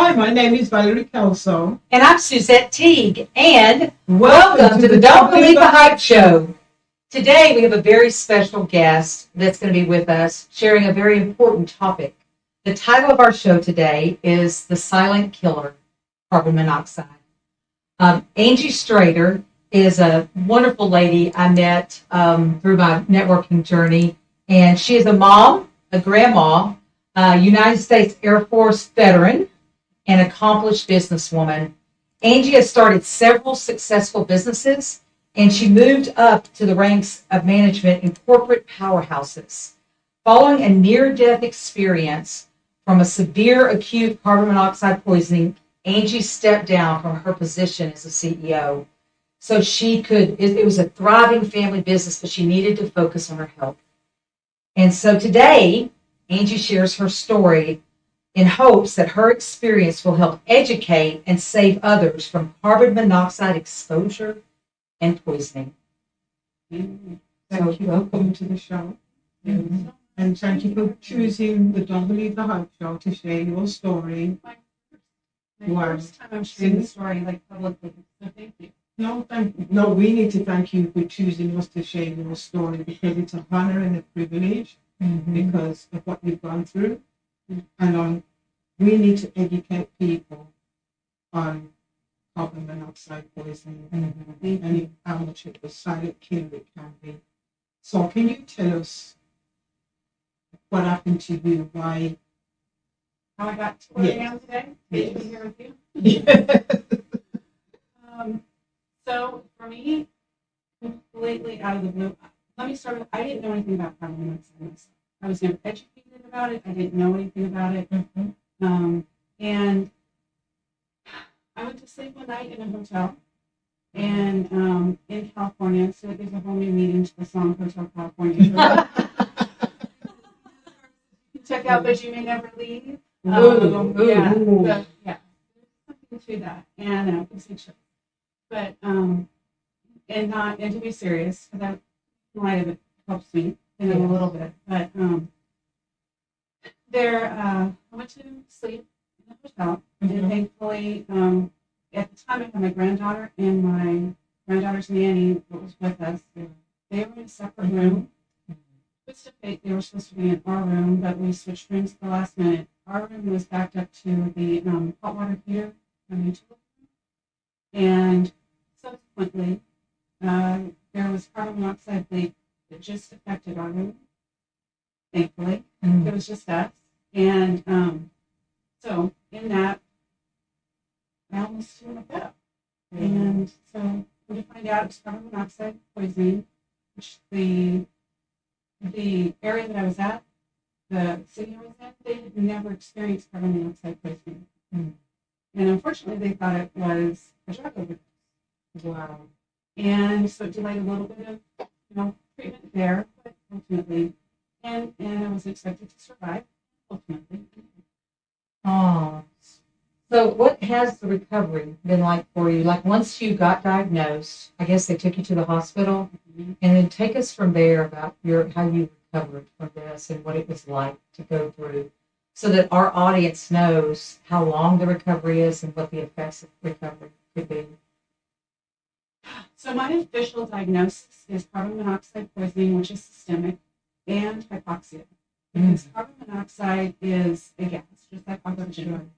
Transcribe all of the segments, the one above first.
Hi, my name is Valerie Kelso. And I'm Suzette Teague, and Welcome welcome to the Don't Believe the Hype Show. Today we have a very special guest that's going to be with us, sharing a very important topic. The title of our show today is The Silent Killer, Carbon Monoxide. Angie Strader is a wonderful lady I met through my networking journey, and she is a mom, a grandma, a United States Air Force veteran, an accomplished businesswoman. Angie has started several successful businesses, and she moved up to the ranks of management in corporate powerhouses. Following a near-death experience from a severe acute carbon monoxide poisoning, Angie stepped down from her position as a CEO. So she could, it was a thriving family business, but she needed to focus on her health. And so today, Angie shares her story in hopes that her experience will help educate and save others from carbon monoxide exposure and poisoning. Thank you for coming to the show. Mm-hmm. And thank you for choosing the Don't Believe the Hype Show to share your story. My first time I'm sharing the story publicly, so thank you. No, we need to thank you for choosing us to share your story because it's an honor and a privilege because of what you've gone through. And we need to educate people on carbon monoxide poisoning and how much of a silent killer it can be. So can you tell us what happened to you? Why? How I got to where I am today? Good to be here with you. Yeah. So for me, completely out of the blue, let me start with, I didn't know anything about carbon monoxide myself. I was never educated about it. I didn't know anything about it. And I went to sleep one night in a hotel and in California, so there's a whole new meaning to the song Hotel California. Check out, but you may never leave. There's something to that, and but and to be serious, because I light of it helps me a little bit, but I went to sleep in the hotel, and thankfully, at the time I had my granddaughter and my granddaughter's nanny that was with us. They were in a separate room. Twist of fate, they were supposed to be in our room, but we switched rooms at the last minute. Our room was backed up to the hot water heater and utility room. And subsequently, there was carbon monoxide leak that just affected our room. Thankfully, it was just us. And so in that, I almost threw my bed up. And so we find out it's carbon monoxide poisoning, which the area that I was at, the city I was at, they had never experienced carbon monoxide poisoning. And unfortunately, they thought it was a drug overdose. Wow. And so it delayed a little bit of, treatment there, but ultimately, and I was expected to survive, ultimately. Oh, so what has the recovery been like for you? Like once you got diagnosed, I guess they took you to the hospital, and then take us from there about how you recovered from this and what it was like to go through, so that our audience knows how long the recovery is and what the effects of recovery could be. So my official diagnosis is carbon monoxide poisoning, which is systemic, and hypoxia. Because carbon monoxide is a gas, just like oxygen,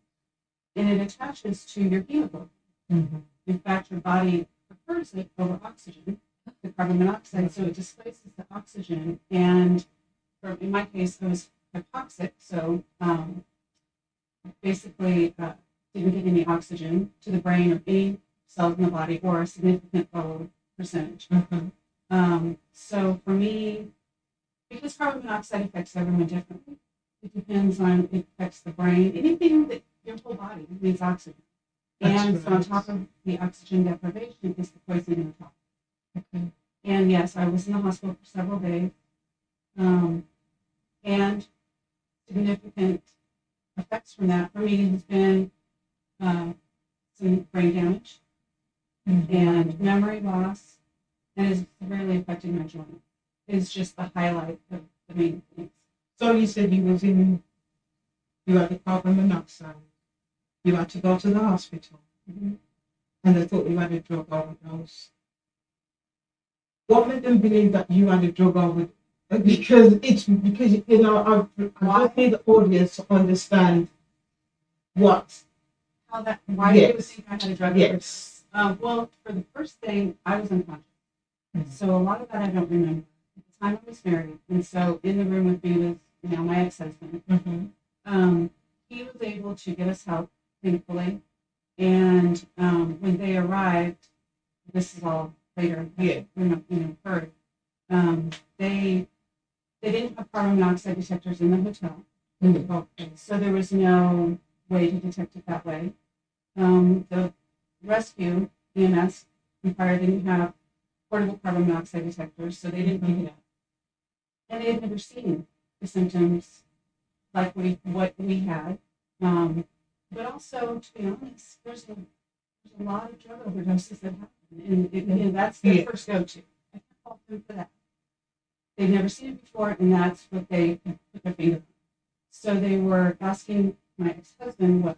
and it attaches to your hemoglobin. In fact, your body prefers it over oxygen, the carbon monoxide, so it displaces the oxygen. And in my case, I was hypoxic, so basically didn't get any oxygen to the brain or any cells in the body, or a significant low percentage. So for me, because carbon monoxide affects everyone differently, it depends on, it affects the brain, anything that your whole body needs oxygen. And so on top of the oxygen deprivation is the poisoning on top. And yes, I was in the hospital for several days, and significant effects from that for me has been some brain damage and memory loss, and is severely affecting my joint. Is just the highlight of the main things. So you said you had the carbon monoxide. You had to go to the hospital, Mhm. and they thought you had a drug overdose. What made them believe that you had a drug overdose? Because I just need the audience to understand what. How that, why they would Yes. think I had a drug overdose. Yes. Well, for the first thing, I was unconscious. Mhm. So a lot of that I don't remember. At the time I was married, and so in the room with me was, my ex-husband. He was able to get us help, thankfully. And when they arrived, this is all later, Yeah. heard. They didn't have carbon monoxide detectors in the hotel, Okay. so there was no way to detect it that way. The rescue EMS and fire didn't have portable carbon monoxide detectors, so they didn't pick it up. And they had never seen the symptoms like what we had. But also, to be honest, there's a lot of drug overdoses that happen, and that's their first go-to. I can't fault them for that. They've never seen it before, and that's what they put their finger on. So they were asking my ex-husband,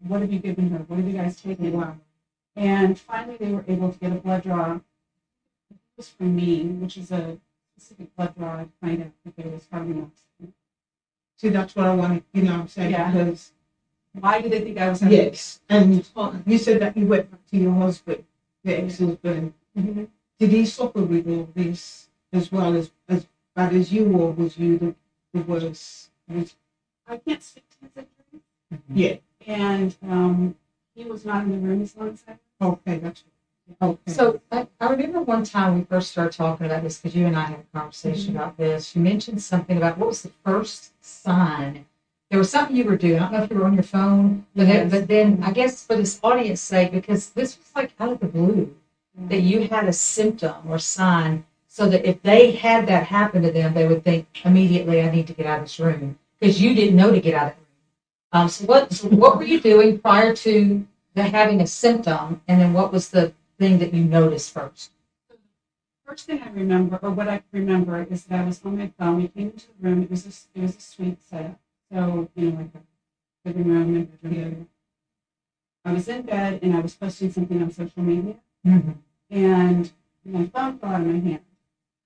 what have you given her? What have you guys taken? Wow. And finally, they were able to get a blood draw. It was from me, which is a specific blood draw to find out if there was carbon monoxide. See, that's what I wanted, I'm saying, Yeah. because, Why did they think I was having yes, and you said that you went back to your husband, your ex-husband. Mm-hmm. Did he suffer with all this as well as bad as you, or was you the worst? I can't speak to his injuries. Yeah. And he was not in the room as long as I was. Okay, that's okay. So I remember one time we first started talking about this because you and I had a conversation about this. You mentioned something about what was the first sign? There was something you were doing. I don't know if you were on your phone, but then I guess for this audience sake, because this was like out of the blue, that you had a symptom or sign, so that if they had that happen to them, they would think immediately, I need to get out of this room, because you didn't know to get out of the room. So what were you doing prior to having a symptom, and then what was the thing that you noticed first? First thing I remember, or what I remember, is that I was on my phone. We came into the room. It was a suite setup. So, like a living room and bedroom area. I was in bed and I was posting something on social media, and my phone fell out of my hand.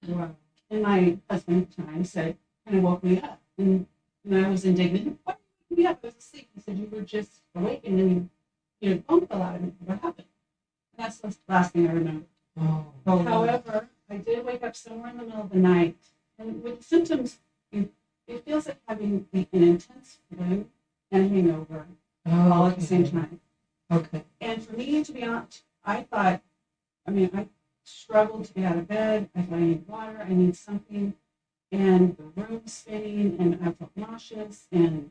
Wow. And my husband at the time said, kind of woke me up. And I was indignant. Why did you wake me up? I was asleep. He said, you were just awake and then your phone fell out of me. What happened? And that's the last thing I remember. Oh. However, I did wake up somewhere in the middle of the night. And with the symptoms, it feels like having an intense flu and a hangover all at the same time. Okay. And for me, to be honest, I struggled to get out of bed. I thought I need water, I need something. And the room was spinning, and I felt nauseous, and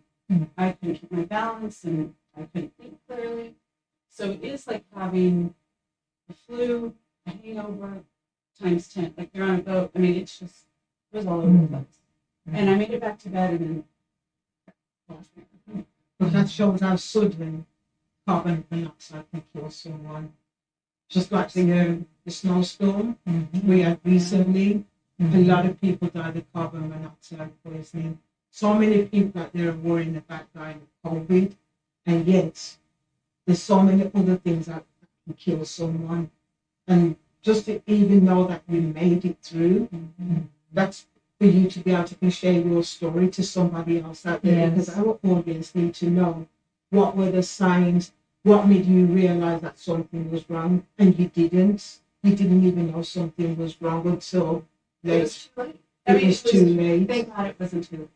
I couldn't keep my balance, and I couldn't think clearly. So it is like having the flu, a hangover, times 10. Like you're on a boat. I mean, it was all over the place. And I made it back to bed, and then lost me. But that shows how sudden carbon monoxide can kill someone. Just like the snowstorm we had recently, a lot of people died of carbon monoxide poisoning. So many people out there are worrying about dying of COVID, and yet there's so many other things that can kill someone. And just to even know that you made it through, that's for you to be able to share your story to somebody else out there. Yes. Because our audience need to know what were the signs, what made you realize that something was wrong, and you didn't. You didn't even know something was wrong until It was too late. It was too late. Thank God it wasn't too late.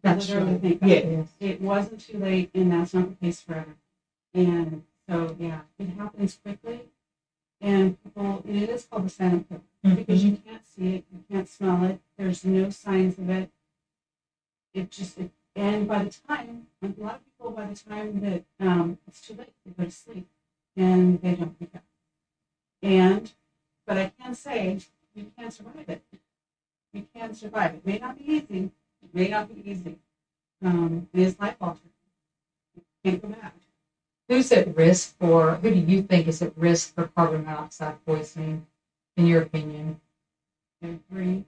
That's Literally, right. thank God. Yeah. It wasn't too late, and that's not the case forever. And so, yeah, it happens quickly. And it is called the silent killer because you can't see it, you can't smell it, there's no signs of it. And by the time, a lot of people, by the time that it's too late, they go to sleep and they don't pick up. But I can say, you can survive it. You can survive it. It may not be easy. It may not be easy. It is life altering. You can't go back. Who's at risk who do you think is at risk for carbon monoxide poisoning, in your opinion? Everyone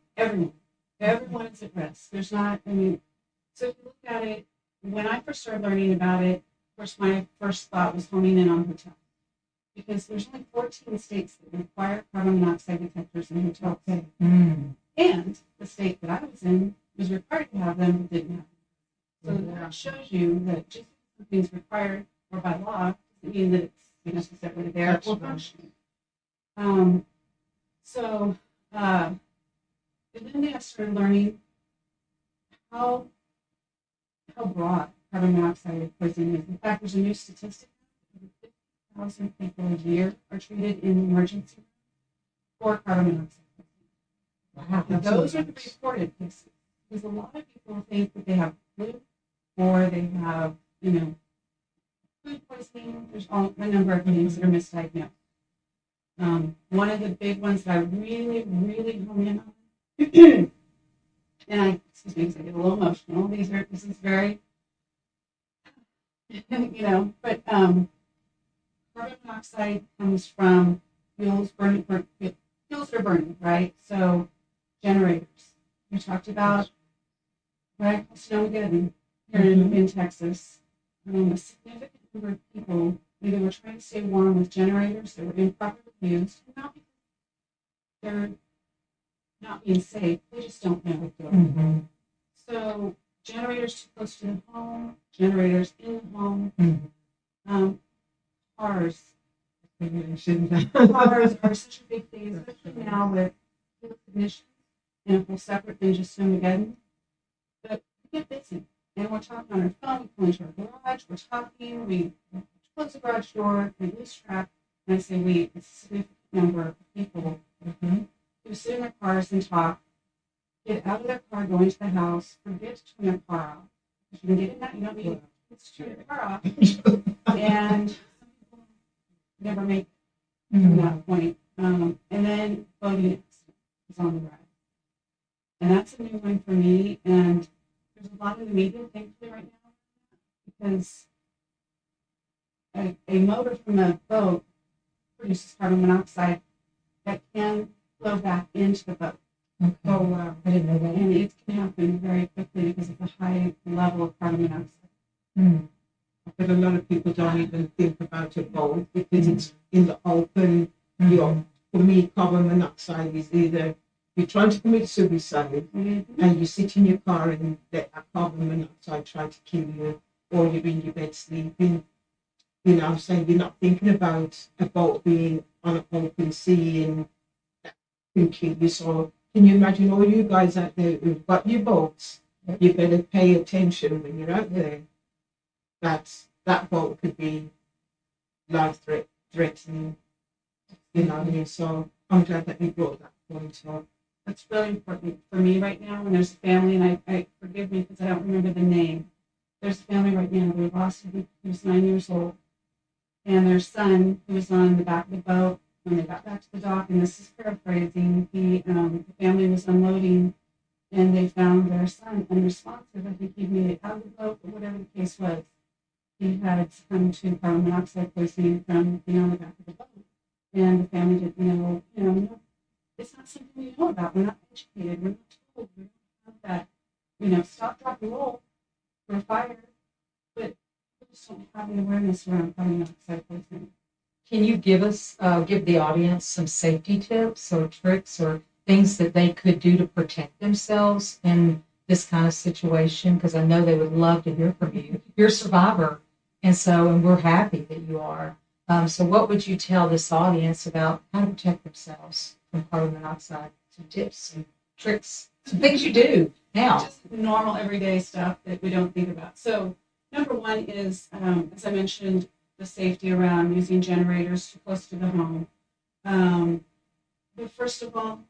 is at risk. There's not, so if you look at it, when I first started learning about it, course, my first thought was honing in on hotels because there's only 14 states that require carbon monoxide detectors in hotels. Okay. And the state that I was in was required to have them, but didn't have them. So that shows you that just because something's required or by law doesn't mean that it's necessarily there That's or right. functioning. And then I started learning how broad carbon monoxide poisoning is. In fact, there's a new statistic: 50,000 people a year are treated in emergency for carbon monoxide. Wow. And those are the reported cases. Because a lot of people think that they have flu or they have, food poisoning. There's a number of things that are misdiagnosed. One of the big ones that I really, really hone in on, and excuse me, because I get a little emotional. This is very, but carbon monoxide comes from fuels that are burning, right? So generators. We talked about, right, Snowmageddon here in Texas. A significant number of people either were trying to stay warm with generators that were improperly used, not because they're not being safe, they just don't know what they're doing. So generators too close to the home, generators in the home, cars. Cars are such a big thing, especially now with fuel ignition and a whole separate than just Snowmageddon. But we get busy. And we're talking on our phone, we pull into our garage, we're talking, we close the garage door, we lose track. And I say we, it's a significant number of people who sit in their cars and talk, get out of their car, go into the house, forget to turn their car off. If you can get in that, you don't need to turn your car off. And some people never make it to that point. And then boating accident is on the rise. And that's a new one for me. And there's a lot in the media, thankfully, right now, because a motor from a boat produces carbon monoxide that can flow back into the boat. Okay. Oh, wow. I didn't know that. And it can happen very quickly because of the high level of carbon monoxide. But a lot of people don't even think about a boat because it's in the open. For me, carbon monoxide is either you're trying to commit suicide and you sit in your car and let that carbon monoxide try to kill you, or you're in your bed sleeping. I'm saying you're not thinking about a boat being on an open sea and that can kill you. So can you imagine all you guys out there who've got your boats? You better pay attention when you're out there. That boat could be life-threatening. What I mean? So I'm glad that you brought that point up. That's really important for me right now. And there's a family, and I forgive me because I don't remember the name. There's a family right now. They lost him. He was 9 years old, and their son, who was on the back of the boat when they got back to the dock. And this is paraphrasing. The family was unloading, and they found their son unresponsive. I think he made it out of the boat, or whatever the case was. He had succumbed to carbon monoxide poisoning from being on the back of the boat, and the family didn't know. It's not something we know about. We're not educated. We're not told. We don't have that, stop, drop, and roll for a fire. But we just don't have the awareness around carbon monoxide poisoning. Can you give the audience some safety tips or tricks or things that they could do to protect themselves in this kind of situation? Because I know they would love to hear from you. You're a survivor, and we're happy that you are. So what would you tell this audience about how to protect themselves from carbon monoxide? Some tips, some tricks, some things you do now. Just normal everyday stuff that we don't think about. So number one is, as I mentioned, the safety around using generators too close to the home. But first of all,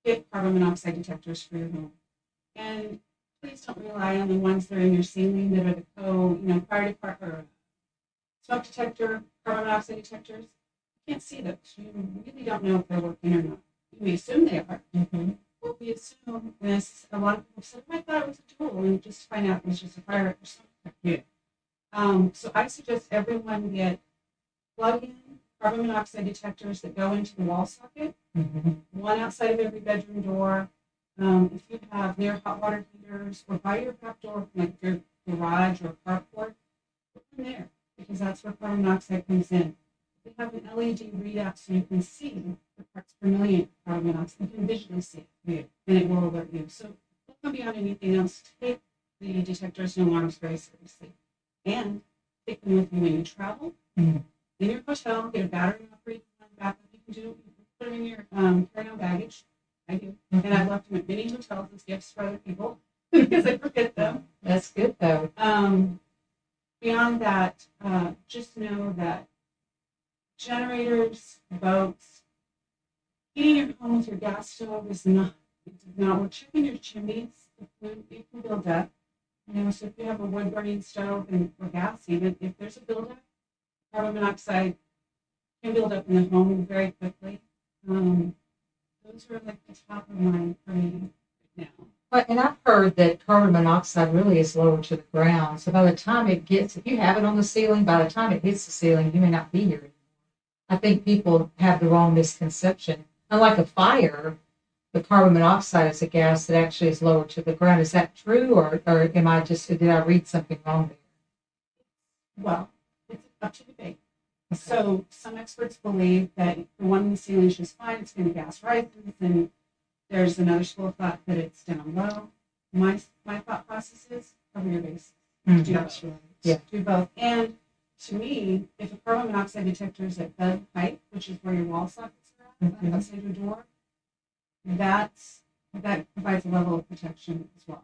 get carbon monoxide detectors for your home. And please don't rely on the ones that are in your ceiling that are the fire department or smoke detector, carbon monoxide detectors. You can't see those. You really don't know if they're working or not. We assume they are. What we assume is a lot of people say, I thought it was a tool, and just find out it was just a fire or something. So I suggest everyone get plug-in carbon monoxide detectors that go into the wall socket, one outside of every bedroom door. If you have near hot water heaters or by your back door, like your garage or carport, put from there because that's where carbon monoxide comes in. We have an LED readout so you can see the parts per million of carbon monoxide. You can visually see it, and it will alert you. So look beyond anything else. Take the detectors and alarms very seriously, and take them with you when you travel. In your hotel, get a battery operated backup. You can do. You can put them in your carry-on baggage. I do, and I've left them at many hotels as gifts for other people because I forget them. That's good though. Beyond that, just know that generators, boats, heating your home with your gas stove is not. We're checking your chimneys. It can build up. So if you have a wood burning stove or gas, even if there's a buildup, carbon monoxide can build up in the home very quickly. Those are like the top of mind for me right now. But, and I've heard that carbon monoxide really is lower to the ground. So by the time it gets, if you have it on the ceiling, by the time it hits the ceiling, you may not be here anymore. I think people have the wrong misconception. Unlike a fire, the carbon monoxide is a gas that actually is lower to the ground. Is that true, or am I just, did I read something wrong there? Well, it's up to debate. So some experts believe that the one in the ceiling is just fine. It's going to gas rises, and there's another school of thought that it's down low. My thought process is cover your base. That's right. Yeah. Do both. And to me, if a carbon monoxide detector is at bed height, which is where your wall sockets are at, outside your door, that provides a level of protection as well.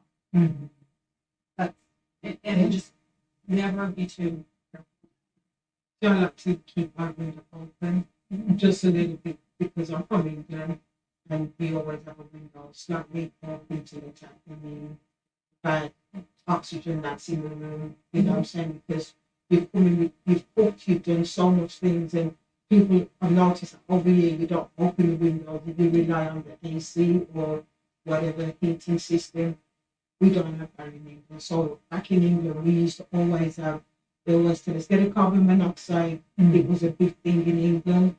But and just never be too careful. So I like to keep my window open just a little bit because I'm from England and we always have a window slightly open to let out the bad oxygen that's in the room. You know what I'm saying? Because you've cooked, you've done so much things, and people have noticed that over here you don't open the windows, you rely on the AC or whatever heating system. We don't have that in England. So back in England, we used to always have, they always tell us, get a carbon monoxide. It was a big thing in England.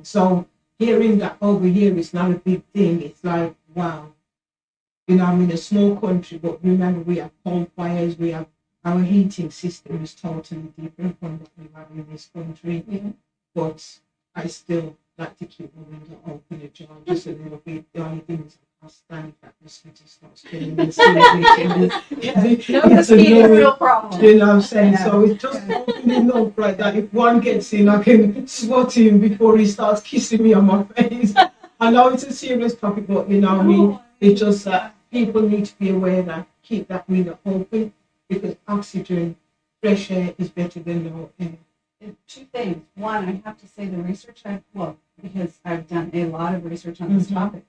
So hearing that over here is not a big thing, it's like, wow. I'm in a small country, but remember we have coal fires, we have, our heating system is totally different from what we have in this country. But I still like to keep the window open ajar just a little bit. The only thing is I can't stand that mosquito starts killing me. No mosquito is a real problem. You know what I'm saying? So it's just opening up like that. If one gets in, I can swat him before he starts kissing me on my face. I know it's a serious topic, but it's just that people need to be aware that keep that window open because oxygen, fresh air is better than no air. Two things. One, I have to say the research because I've done a lot of research on this topic.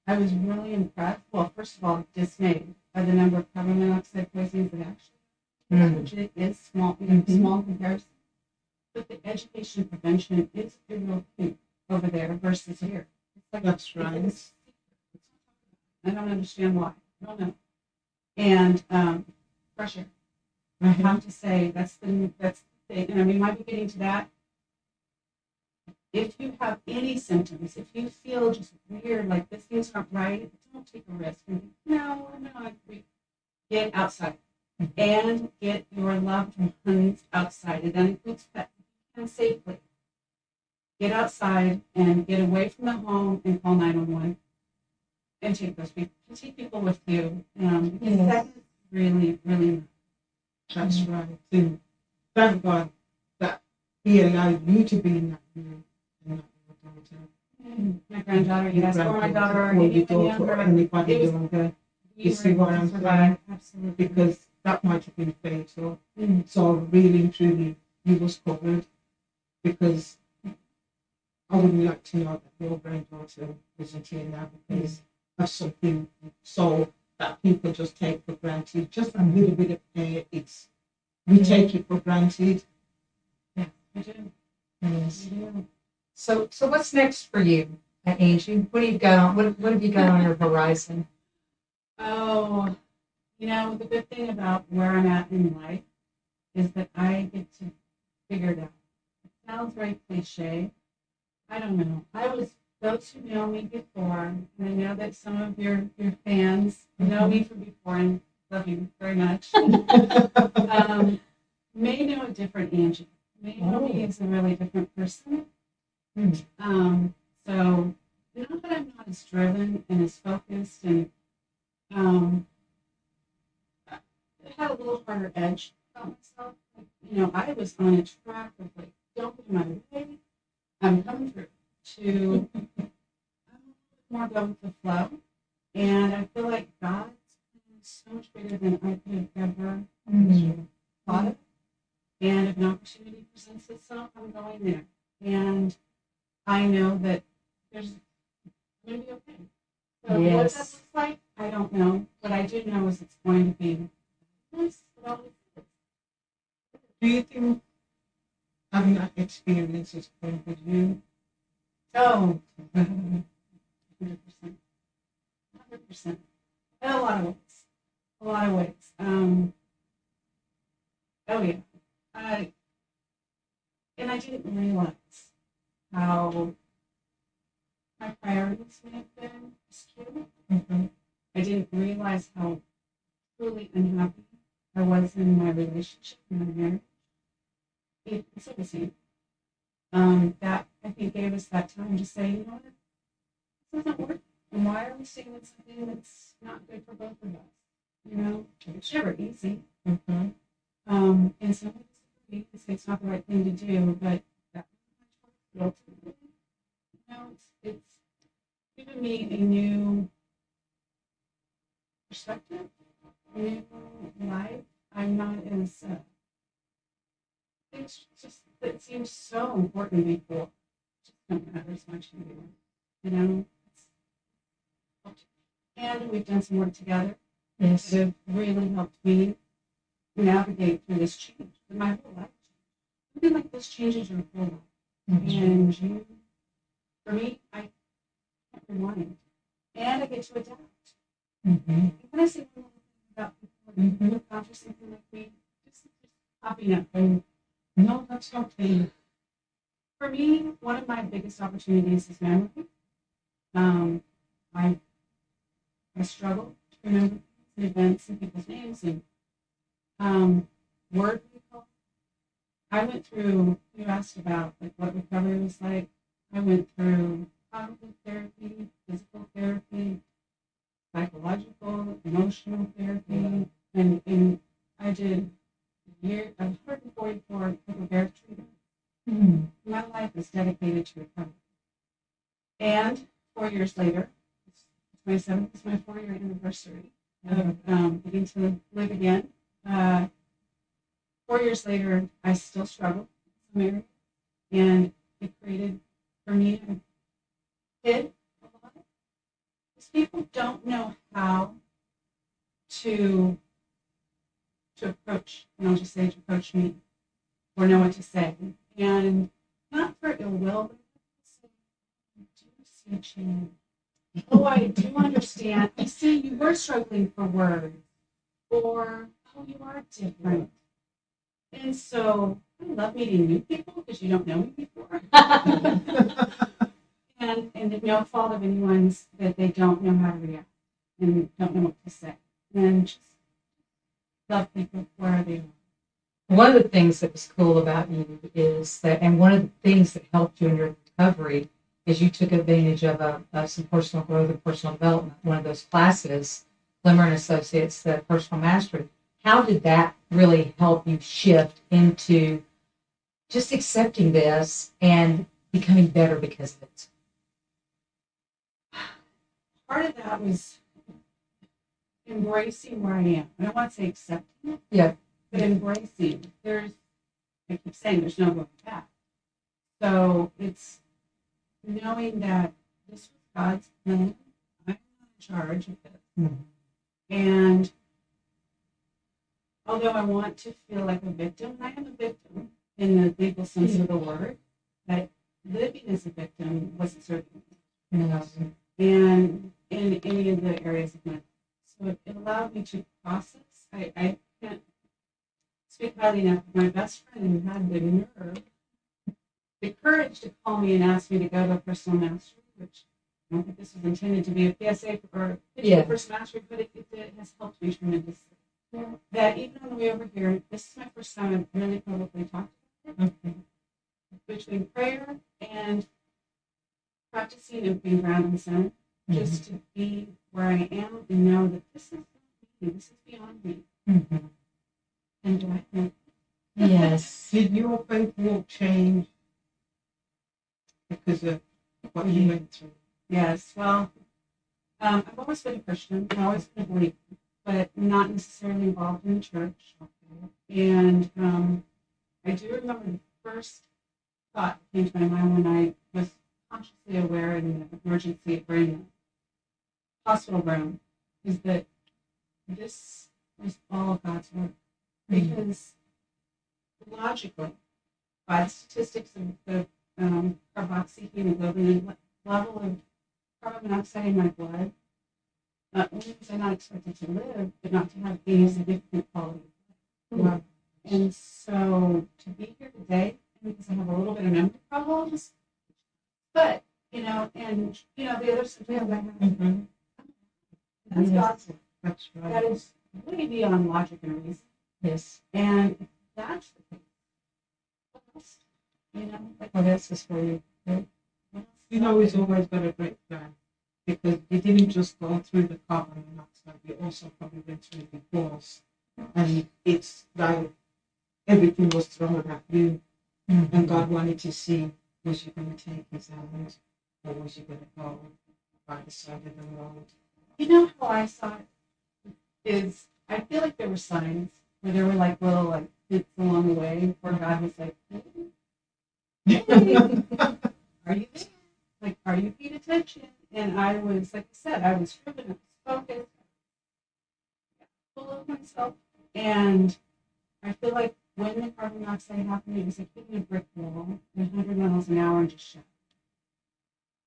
I was really impressed. Well, first of all, dismayed by the number of carbon monoxide poisonings that actually, which it is small, small in comparison. But the education and prevention is a real thing over there versus here. It's like, that's right. I don't understand why. I don't know. And fresh air. I have to say that's the thing. And we might be getting to that. If you have any symptoms, if you feel just weird, like this thing's not right, don't take a risk. And no, I agree. Get outside and get your loved ones outside. And that includes pets. And safely get outside and get away from the home and call 911 and take those people. Take people with you. Because that is really, really. That's right. And thank God that He allowed you to be in that room. My granddaughter, yes, or my daughter, or your daughter, or anybody younger. You see what I'm saying? Absolutely. Because that might have been fatal. So really and truly, you was covered. Because I wouldn't like to know that your granddaughter wasn't here now because of something so that people just take for granted. Just a little bit of air, we take it for granted. Yeah, we do. Yes. So what's next for you, Angie? What do you got on? What have you got on your horizon? Oh, the good thing about where I'm at in life is that I get to figure it out. It sounds very cliche. I don't know. Those who know me before, and I know that some of your fans know me from before and love you very much. may know a different Angie. May know me as a really different person. So not that I'm not as driven and as focused, and I had a little harder edge about myself. Like, I was on a track of like, don't get in my way. I'm coming through. To I'm a little bit more go with the flow, and I feel like God's so much bigger than I could have ever thought of. And if an opportunity presents itself, I'm going there. And I know that there's going to be okay. So what that looks like, I don't know. What I do know is it's going to be nice. Do you think having that experience is going with you? Oh, 100%. 100%. In a lot of ways. A lot of ways. Oh, yeah. And I didn't realize how my priorities may have been skewed. I didn't realize how truly unhappy I was in my relationship, in my marriage. It's like the same. That I think gave us that time to say, you know what, this doesn't work. And why are we staying with something that's not good for both of us? It's never easy. And some people disagree and say it's not the right thing to do, but that ultimately, it's given me a new perspective, a new life. I'm not as things just that seemed so important before just don't matter as much anymore. And we've done some work together. Yes. It really helped me navigate through this change. My whole life. I feel like this changes your whole life. And for me, I can't rewind. And I get to adapt. And when I say one little thing about people who are conscious something like me, just popping up. And no, that's okay. For me, one of my biggest opportunities is memory. I struggle to remember events and people's names and word recall. I went through, you asked about like what recovery was like. I went through cognitive therapy, physical therapy, psychological, emotional therapy, and I did 144 hyperbaric treatment. My life is dedicated to recovery. And 4 years later, 27th is my 4-year anniversary of getting to live again. 4 years later, I still struggle with marriage, and it created for me a kid a lot. Because people don't know how to approach, and I'll just say to approach me, or know what to say. And not for ill will, but I do see a change. Oh, I do understand. I see you were struggling for words, or oh, you are different. And so I love meeting new people because you don't know me before. and no fault of anyone's that they don't know how to react and don't know what to say. And just love people where they are. One of the things that was cool about you is that, and one of the things that helped you in your recovery is you took advantage of some personal growth and personal development. One of those classes, Glimmer and Associates, the personal mastery. How did that really help you shift into just accepting this and becoming better because of it? Part of that was embracing where I am. I don't want to say accepting it, Yeah. but embracing. I keep saying there's no going back. So it's knowing that this was God's plan. I'm not in charge of it. And although I want to feel like a victim, I am a victim in the legal sense of the word, that living as a victim wasn't serving me. And in any of the areas of my life. So it allowed me to process. I can't speak highly enough of my best friend who had the nerve, the courage to call me and ask me to go to a personal mastery, which I don't think this was intended to be a PSA or personal mastery, but it has helped me tremendously. that even on the way over here, this is my first time I've really publicly talked about it. Between prayer and practicing and being grounded in sin, just to be where I am and know that this is not me, this is beyond me. And do I think? Yes. Did your faith walk change because of what you went through? Yes, well, I've always been a Christian, I've always been a believer, but not necessarily involved in the church. And I do remember the first thought that came to my mind when I was consciously aware in the emergency room, hospital room, is that this was all of God's work. Because logically, by the statistics of the carboxyhemoglobin level of carbon monoxide in my blood, not only was I not expected to live, but not to have any significant quality of life. And so to be here today, because I have a little bit of memory problems, but, and, the other symptoms I have, that's God's work. That's right. That is way beyond logic and reason. Yes. And if that's the case, what else? What else is for you? What else? He's always got a great plan because you didn't just go through the carbon monoxide, you also probably went through the course. And it's like everything was thrown at you, and God wanted to see, was you going to take his hand or was you going to go by the side of the road? You know how I saw it is, I feel like there were signs where there were like little hints along the way where God was like, hey, are you there? Like, are you paying attention? And I was, like I said, I was driven, I was focused, full of myself. And I feel like when the carbon monoxide happened, it was like hitting a brick wall at 100 miles an hour and just shut.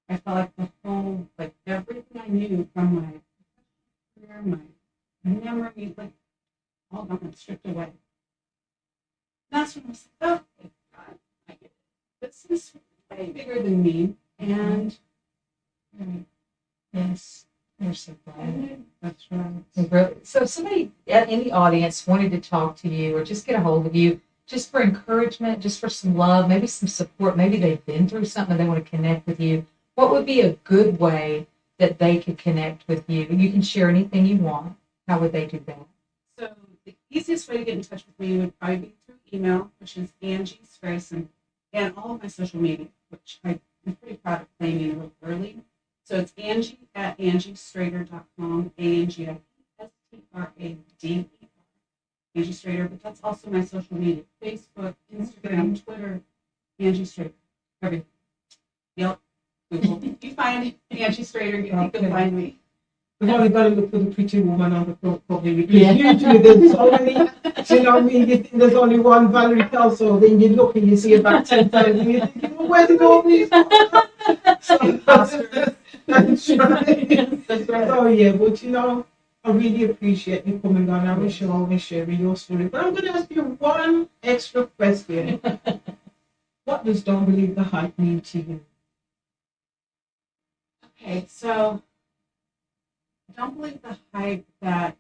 I felt like the whole, like everything I knew from my career, my memory, like all got stripped away. That's when I was like, oh, thank God, I get it. This is way bigger than me. And Yes. You're so glad. That's right. So if somebody in the audience wanted to talk to you or just get a hold of you, just for encouragement, just for some love, maybe some support, maybe they've been through something and they want to connect with you, what would be a good way that they could connect with you? You can share anything you want. How would they do that? so the easiest way to get in touch with me would probably be through email, which is Angie Strader, and all of my social media, which I'm pretty proud of claiming a little early. So it's Angie at angiestrader.com, ANGIESTRADER, Angie Strader, but that's also my social media, Facebook, Instagram, Twitter, Angie Strader, everything. Yep, Google. If you find Angie Strader, you can find me. We've only got to look for the pretty woman on the front cover because usually there's so many, you think there's only one Valerie Kelso, then you look and you see about 10,000 and you're thinking, well, where did all these go? That's right. That's right. Oh yeah, but I really appreciate you coming on. I wish you always sharing your story. But I'm going to ask you one extra question. What does Don't Believe the Hype mean to you? Okay, so don't believe the hype that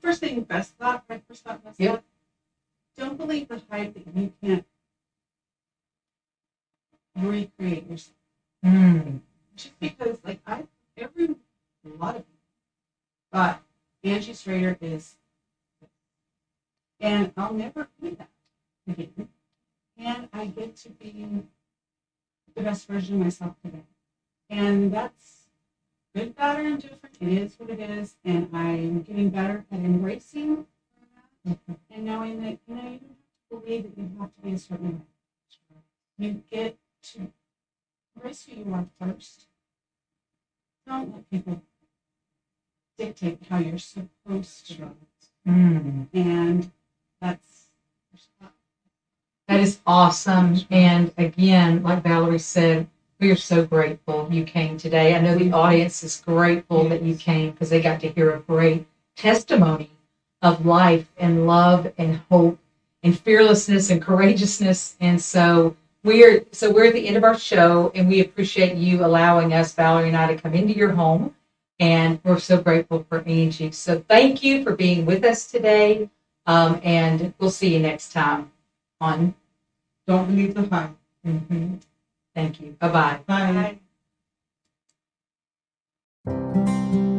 first thing, best thought, right? First thought, best thought. Don't believe the hype that you can't recreate yourself. Just because, like, a lot of people thought Angie Strader is, and I'll never be that again. And I get to be the best version of myself today. And that's good, bad, or indifferent. It is what it is. And I'm getting better at embracing that and knowing that, you don't have to believe that you have to be a certain way. You get to embrace who you are first. Don't let people dictate how you're supposed to run it. And that is awesome. And again, like Valerie said, we are so grateful you came today. I know the audience is grateful that you came because they got to hear a great testimony of life and love and hope and fearlessness and courageousness. And so we're at the end of our show, and we appreciate you allowing us, Valerie and I, to come into your home And we're so grateful for Angie. So thank you for being with us today. And we'll see you next time on. Don't believe the hype. Thank you. Bye-bye. Bye. Bye.